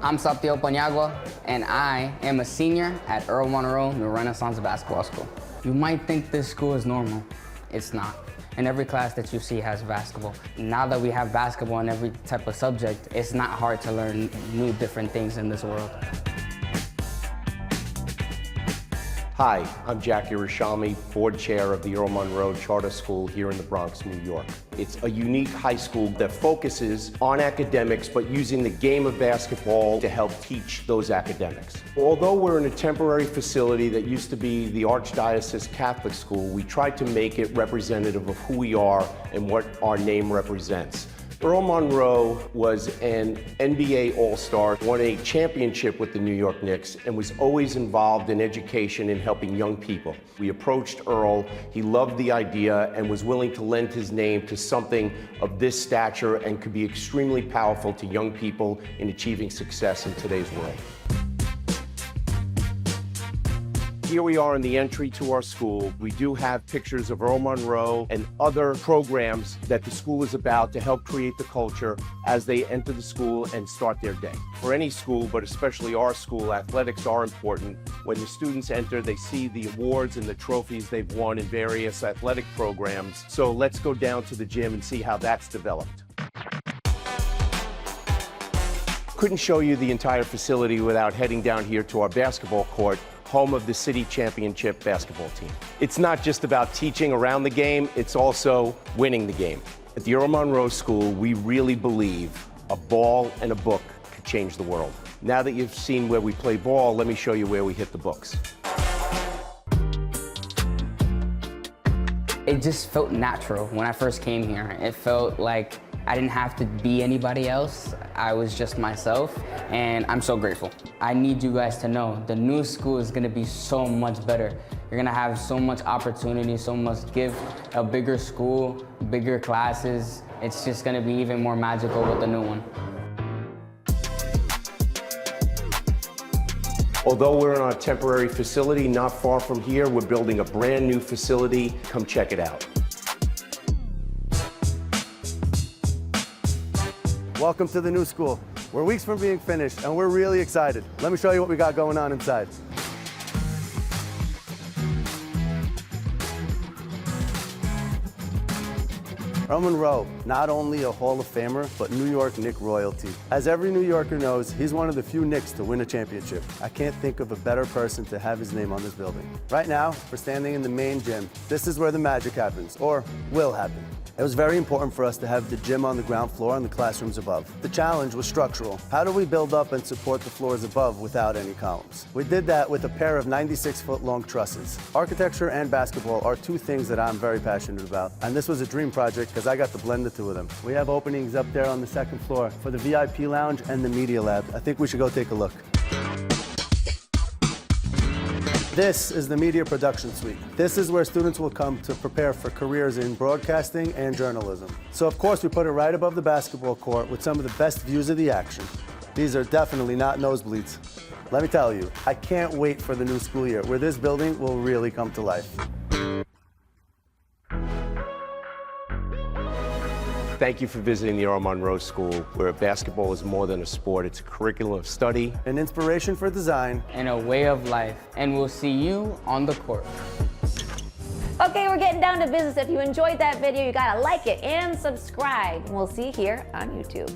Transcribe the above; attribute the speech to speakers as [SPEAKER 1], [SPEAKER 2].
[SPEAKER 1] I'm Sapdiel Paniagua, and I am a senior at Earl Monroe New Renaissance Basketball School. You might think this school is normal. It's not. And every class that you see has basketball. Now that we have basketball in every type of subject, it's not hard to learn new different things in this world.
[SPEAKER 2] Hi, I'm Jackie Rashami, board chair of the Earl Monroe Charter School here in the Bronx, New York. It's a unique high school that focuses on academics, but using the game of basketball to help teach those academics. Although we're in a temporary facility that used to be the Archdiocese Catholic School, we tried to make it representative of who we are and what our name represents. Earl Monroe was an NBA All-Star, won a championship with the New York Knicks, and was always involved in education and helping young people. We approached Earl, he loved the idea, and was willing to lend his name to something of this stature and could be extremely powerful to young people in achieving success in today's world. Here we are in the entry to our school. We do have pictures of Earl Monroe and other programs that the school is about to help create the culture as they enter the school and start their day. For any school, but especially our school, athletics are important. When the students enter, they see the awards and the trophies they've won in various athletic programs. So let's go down to the gym and see how that's developed. Couldn't show you the entire facility without heading down here to our basketball court, home of the city championship basketball team. It's not just about teaching around the game, it's also winning the game. At the Earl Monroe School, we really believe a ball and a book could change the world. Now that you've seen where we play ball, let me show you where we hit the books.
[SPEAKER 1] It just felt natural when I first came here. It felt like I didn't have to be anybody else. I was just myself, and I'm so grateful. I need you guys to know the new school is gonna be so much better. You're gonna have so much opportunity, so much give, a bigger school, bigger classes. It's just gonna be even more magical with the new one.
[SPEAKER 2] Although we're in our temporary facility not far from here, we're building a brand new facility. Come check it out.
[SPEAKER 3] Welcome to the new school. We're weeks from being finished, and we're really excited. Let me show you what we got going on inside. Earl Monroe, not only a Hall of Famer, but New York Knicks royalty. As every New Yorker knows, he's one of the few Knicks to win a championship. I can't think of a better person to have his name on this building. Right now, we're standing in the main gym. This is where the magic happens, or will happen. It was very important for us to have the gym on the ground floor and the classrooms above. The challenge was structural. How do we build up and support the floors above without any columns? We did that with a pair of 96-foot-long trusses. Architecture and basketball are two things that I'm very passionate about, and this was a dream project because I got to blend the two of them. We have openings up there on the second floor for the VIP lounge and the media lab. I think we should go take a look. This is the media production suite. This is where students will come to prepare for careers in broadcasting and journalism. So of course we put it right above the basketball court with some of the best views of the action. These are definitely not nosebleeds. Let me tell you, I can't wait for the new school year where this building will really come to life.
[SPEAKER 2] Thank you for visiting the Earl Monroe School, where basketball is more than a sport. It's a curriculum of study,
[SPEAKER 3] An inspiration for design,
[SPEAKER 1] And a way of life. And we'll see you on the court.
[SPEAKER 4] Okay, we're getting down to business. If you enjoyed that video, you gotta like it and subscribe. We'll see you here on YouTube.